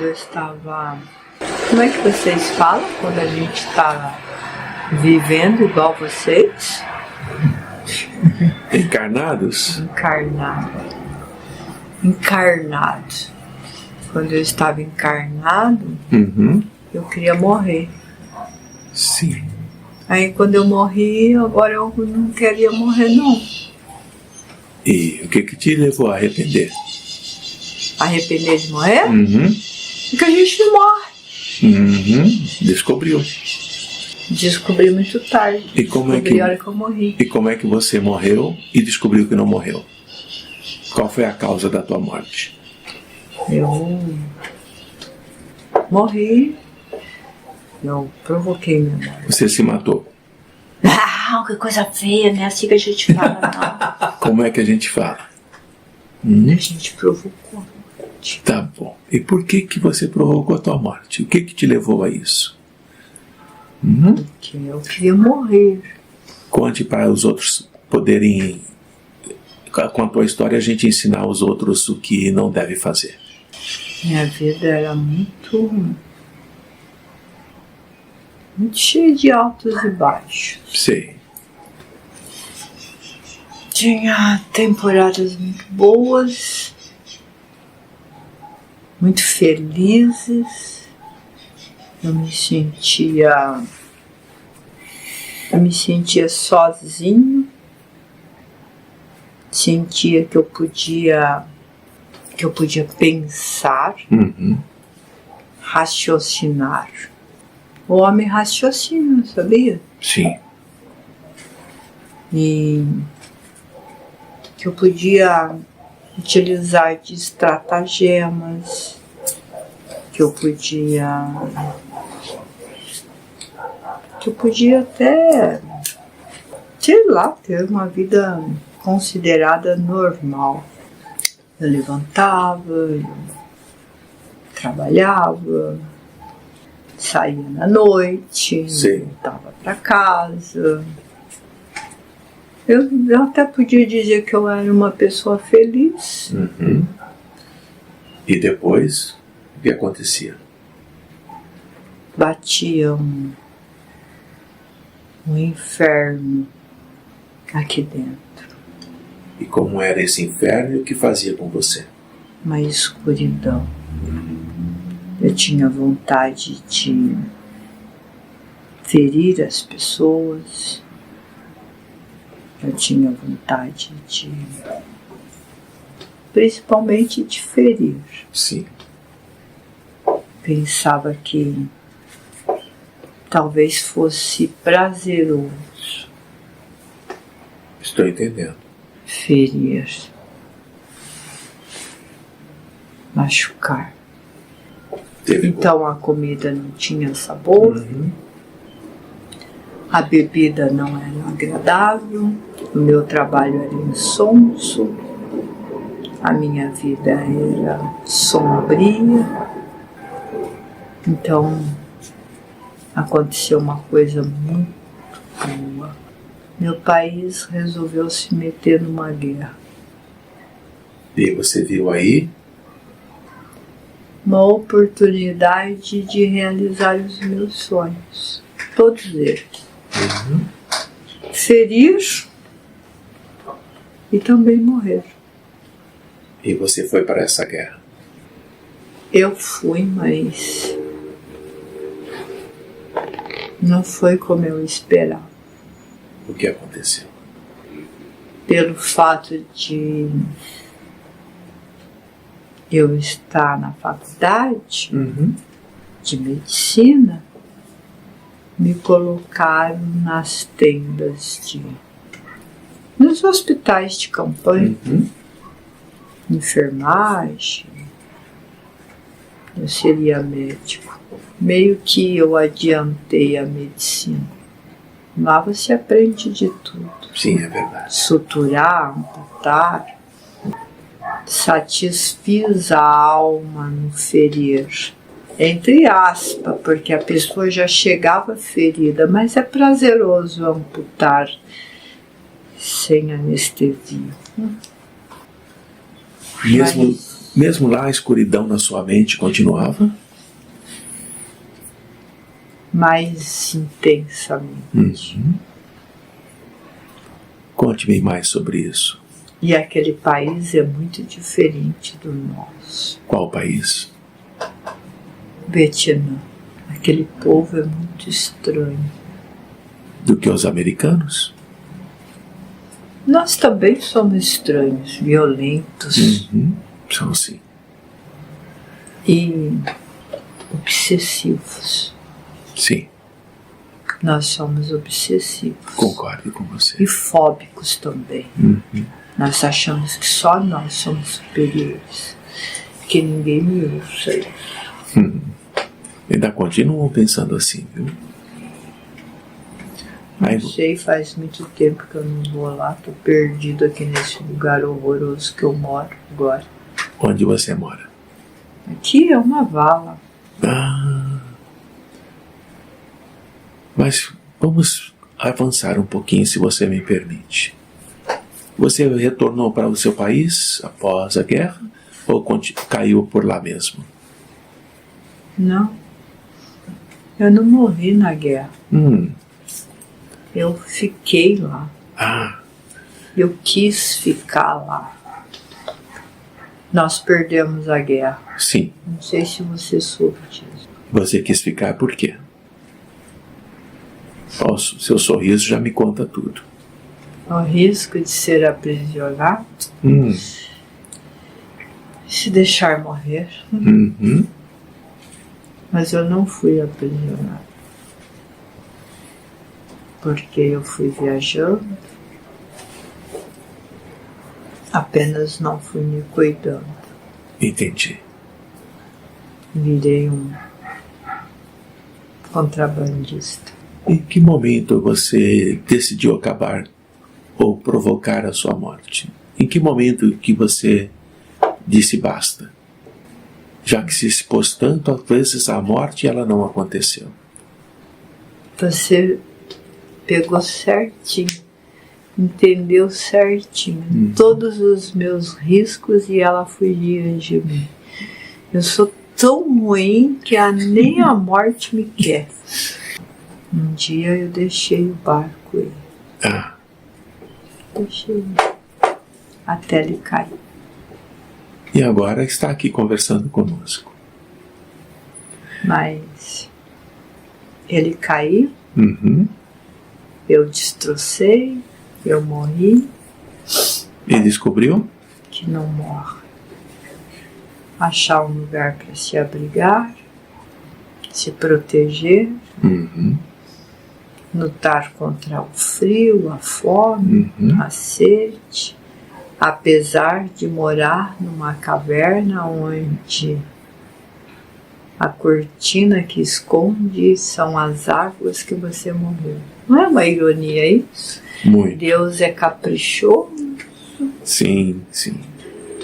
eu estava... Como é que vocês falam quando a gente está vivendo igual vocês? Encarnados? Encarnado. Quando eu estava encarnado, eu queria morrer. Sim. Aí quando eu morri, agora eu não queria morrer não. E o que te levou a arrepender? Arrepender de morrer? Porque a gente não morre. Descobriu. Descobri muito tarde. E como Descobri a hora que eu morri. E como é que você morreu e descobriu que não morreu? Qual foi a causa da tua morte? Eu morri. Eu provoquei minha morte. Você se matou. Não, que coisa feia, né? Assim que a gente fala, não. Como é que a gente fala? A gente provocou a morte. Tá bom. E por que você provocou a tua morte? O que te levou a isso? Porque eu queria morrer. Conte para os outros poderem, com a tua história, a gente ensinar aos outros o que não deve fazer. Minha vida era muito cheia de altos e baixos. Sei. Tinha temporadas muito boas, muito felizes. Eu me sentia sozinho. Sentia que eu podia pensar, raciocinar. O homem raciocina, sabia? Sim. E que eu podia utilizar de estratagemas, que eu podia até, sei lá, ter uma vida considerada normal. Eu levantava, eu trabalhava, saía na noite, voltava para casa. Eu até podia dizer que eu era uma pessoa feliz. E depois, o que acontecia? Batia um inferno aqui dentro. E como era esse inferno e o que fazia com você? Uma escuridão. Eu tinha vontade de ferir as pessoas. Eu tinha vontade principalmente de ferir. Sim. Pensava que talvez fosse prazeroso. Estou entendendo. Ferir, machucar. Então a comida não tinha sabor, a bebida não era agradável, o meu trabalho era insonso, a minha vida era sombria. Então aconteceu uma coisa muito boa. Meu país resolveu se meter numa guerra. E você viu aí? Uma oportunidade de realizar os meus sonhos. Todos eles. Ferir e também morrer. E você foi para essa guerra? Eu fui, mas não foi como eu esperava. O que aconteceu? Pelo fato de eu estar na faculdade de medicina, me colocaram nas tendas nos hospitais de campanha, enfermagem. Eu seria médico. Meio que eu adiantei a medicina. Lá você aprende de tudo. Sim, é verdade. Suturar, amputar. Satisfiz a alma no ferir. Entre aspas, porque a pessoa já chegava ferida, mas é prazeroso amputar sem anestesia. Mesmo Mesmo lá, a escuridão na sua mente continuava? Mais intensamente. Conte-me mais sobre isso. E aquele país é muito diferente do nosso. Qual país? Vietnã. Aquele povo é muito estranho. Do que os americanos? Nós também somos estranhos, violentos São sim. e obsessivos. Sim, Nós somos obsessivos. concordo com você. E fóbicos também. Nós achamos que só nós somos superiores. Que ninguém me ouça. Ainda continuam pensando assim, viu? Aí, Não sei, faz muito tempo que eu não vou lá. Tô perdido aqui nesse lugar horroroso que eu moro agora. onde você mora? Aqui é uma vala. Mas vamos avançar um pouquinho, se você me permite. Você retornou para o seu país após a guerra ou caiu por lá mesmo? Não. Eu não morri na guerra. Eu fiquei lá. Eu quis ficar lá. Nós perdemos a guerra. Sim. Não sei se você soube disso. Você quis ficar por quê? O seu sorriso já me conta tudo. O risco de ser aprisionado, se deixar morrer. Mas eu não fui aprisionado. Porque eu fui viajando, apenas não fui me cuidando. Entendi. Virei um contrabandista. Em que momento você decidiu acabar ou provocar a sua morte? Em que momento que você disse basta? Já que se expôs tanto às vezes à morte, ela não aconteceu. Você pegou certinho, entendeu certinho todos os meus riscos e ela fugia de mim. Eu sou tão ruim que nem a morte me quer. Um dia eu deixei o barco ir. Deixei até ele cair. E agora está aqui conversando conosco. Mas ele caiu, eu destrocei, eu morri. E descobriu? Que não morre. Achar um lugar para se abrigar, se proteger, lutar contra o frio, a fome, a sede, apesar de morar numa caverna onde a cortina que esconde são as águas que você morreu. Não é uma ironia isso? Muito. Deus é caprichoso. Sim, sim.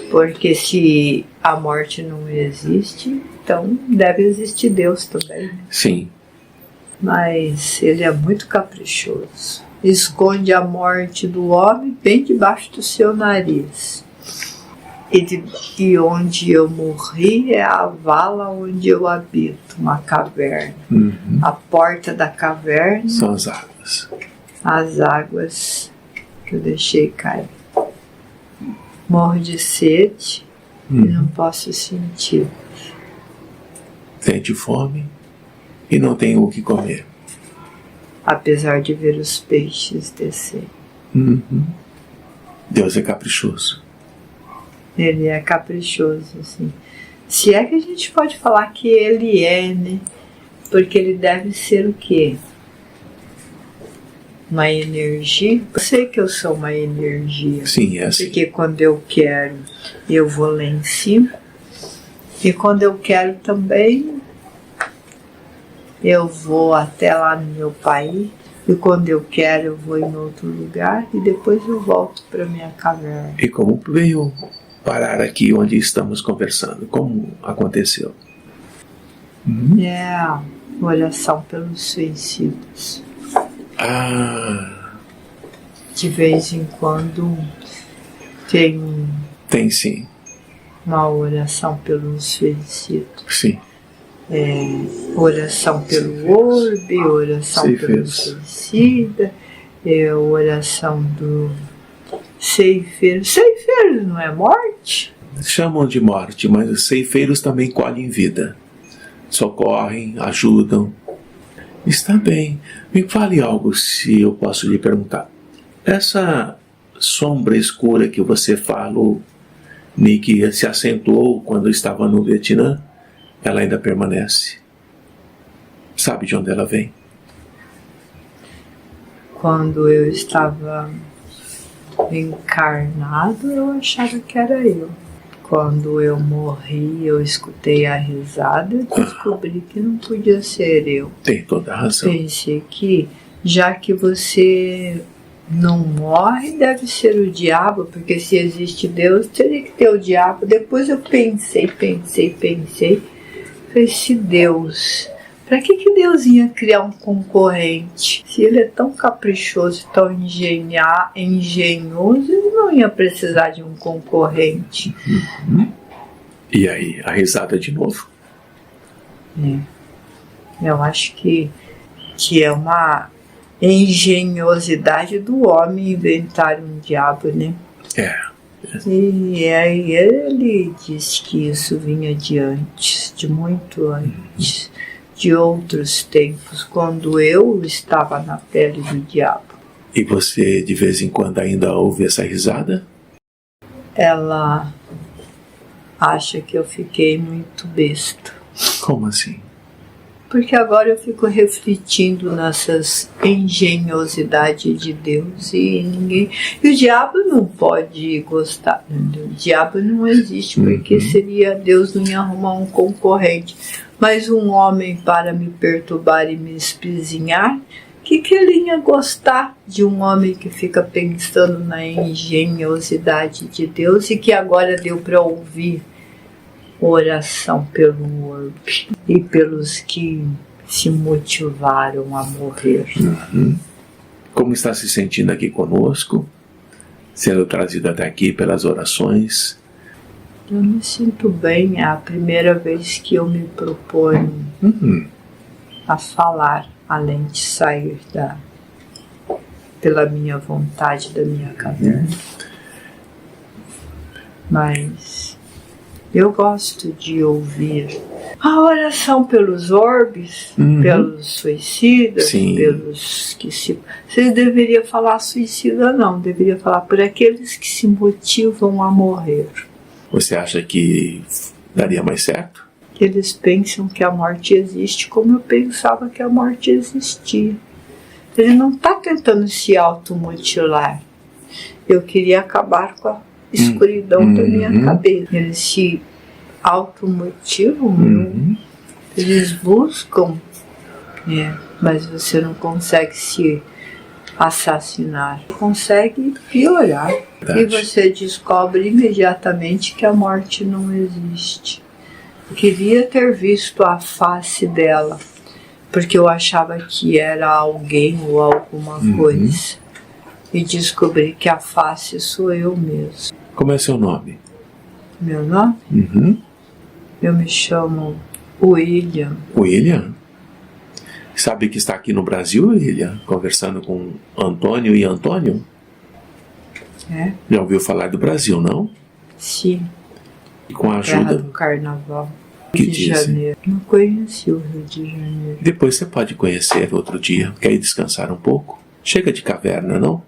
Porque se a morte não existe, então deve existir Deus também. Sim. Mas ele é muito caprichoso. Esconde a morte do homem bem debaixo do seu nariz. E onde eu morri é a vala onde eu habito, uma caverna. A porta da caverna são as águas. As águas que eu deixei cair. Morro de sede e não posso sentir. Sente fome e não tem o que comer. Apesar de ver os peixes descer. Deus é caprichoso. Ele é caprichoso, assim. Se é que a gente pode falar que ele é, né? Porque ele deve ser o quê? Uma energia. Eu sei que eu sou uma energia. Sim, é assim. Porque quando eu quero, eu vou lá em cima. E quando eu quero também, eu vou até lá no meu país. E quando eu quero, eu vou em outro lugar. E depois eu volto para minha caverna. E como veio parar aqui onde estamos conversando? Como aconteceu? É a oração pelos suicidas. De vez em quando tem Tem sim. uma oração pelos suicidas. Sim. Oração pelo orbe, oração pelo suicida, oração do ceifeiro. Ceifeiro não é morte? Chamam de morte, mas os ceifeiros também colhem vida. Socorrem, ajudam. Está bem. Me fale algo, se eu posso lhe perguntar. Essa sombra escura que você falou, e que se acentuou quando estava no Vietnã, ela ainda permanece. Sabe de onde ela vem? Quando eu estava encarnado, eu achava que era eu. Quando eu morri, eu escutei a risada e descobri que não podia ser eu. Tem toda a razão. Pensei que, já que você não morre, deve ser o diabo, porque se existe Deus, teria que ter o diabo. Depois eu pensei. Falei, se Deus... Para que Deus ia criar um concorrente? Se ele é tão caprichoso, tão engenhoso, ele não ia precisar de um concorrente. E aí, a risada de novo? Eu acho que é uma engenhosidade do homem inventar um diabo, né? E aí ele disse que isso vinha de antes, de muito antes, de outros tempos, quando eu estava na pele do diabo. E você, de vez em quando, ainda ouve essa risada? Ela acha que eu fiquei muito besta. Como assim? Porque agora eu fico refletindo nessas engenhosidades de Deus e o diabo não pode gostar. O diabo não existe, porque seria Deus não ia arrumar um concorrente. Mas um homem para me perturbar e me espizinhar, que ele ia gostar de um homem que fica pensando na engenhosidade de Deus e que agora deu para ouvir oração pelo orbe e pelos que se motivaram a morrer. Como está se sentindo aqui conosco? Sendo trazido até aqui pelas orações? Eu me sinto bem, é a primeira vez que eu me proponho a falar, além de sair pela minha vontade da minha caverna. Mas eu gosto de ouvir a oração pelos orbes, pelos suicidas, pelos que se... Vocês deveriam falar suicida não, deveria falar por aqueles que se motivam a morrer. Você acha que daria mais certo? Que eles pensam que a morte existe como eu pensava que a morte existia. Ele não está tentando se automutilar. Eu queria acabar com a escuridão da minha cabeça. Eles se automutilam, eles buscam, mas você não consegue se assassinar, consegue piorar. Verdade. E você descobre imediatamente que a morte não existe. Eu queria ter visto a face dela, porque eu achava que era alguém ou alguma coisa, e descobri que a face sou eu mesmo. Como é seu nome? Meu nome? Eu me chamo William. William? Sabe que está aqui no Brasil, William? Conversando com Antônio e Antônio? Já ouviu falar do Brasil, não? Sim. E com a ajuda... Terra do Carnaval. Que Rio de Janeiro. Não conheci o Rio de Janeiro. Depois você pode conhecer outro dia. Quer ir descansar um pouco? Chega de caverna, não?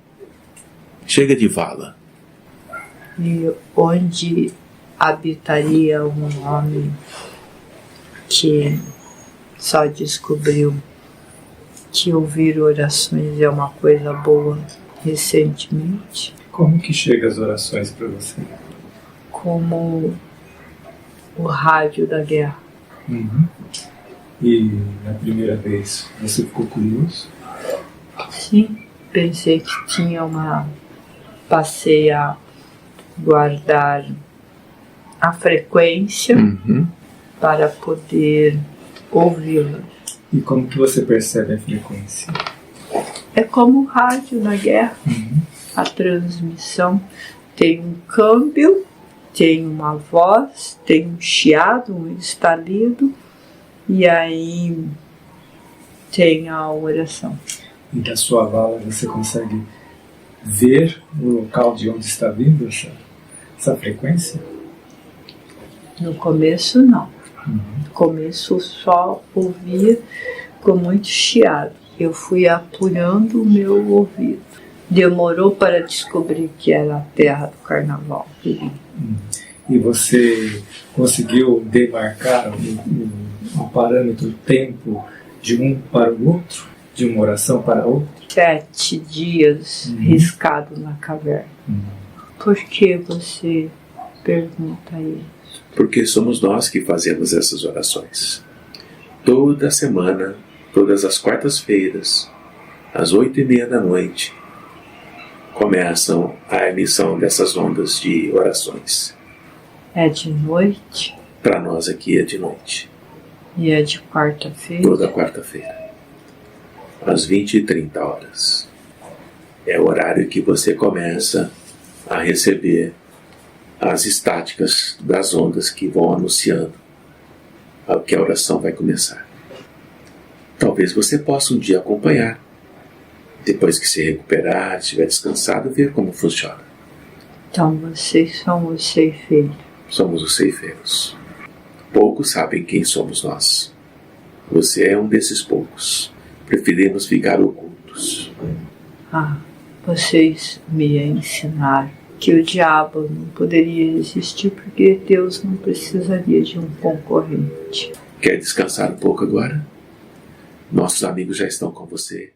Chega de vala. E onde habitaria um homem que só descobriu que ouvir orações é uma coisa boa recentemente? Como que chega as orações para você? Como o rádio da guerra. E na primeira vez você ficou curioso? Sim, pensei que tinha passei a guardar a frequência para poder ouvi-la. E como que você percebe a frequência? É como o rádio na guerra. A transmissão tem um câmbio tem uma voz, tem um chiado, um estalido, e aí tem a oração. E da sua vala você consegue ver o local de onde está vindo essa frequência? No começo, não. No começo, só ouvia com muito chiado. Eu fui apurando o meu ouvido. Demorou para descobrir que era a terra do carnaval. E você conseguiu demarcar o parâmetro tempo de um para o outro? De uma oração para outra? 7 dias riscado na caverna. Por que você pergunta isso? Porque somos nós que fazemos essas orações. Toda semana, todas as quartas-feiras, às 8:30 da noite, começam a emissão dessas ondas de orações. É de noite? Para nós aqui é de noite. E é de quarta-feira? Toda quarta-feira, às 20h30. É o horário que você começa a receber as estáticas das ondas que vão anunciando que a oração vai começar. Talvez você possa um dia acompanhar, depois que se recuperar, estiver descansado, ver como funciona. Então vocês são os ceifeiros. Somos os ceifeiros. Poucos sabem quem somos nós. Você é um desses poucos. Preferimos ficar ocultos. Vocês me ensinaram que o diabo não poderia existir porque Deus não precisaria de um concorrente. Quer descansar um pouco agora? Nossos amigos já estão com você.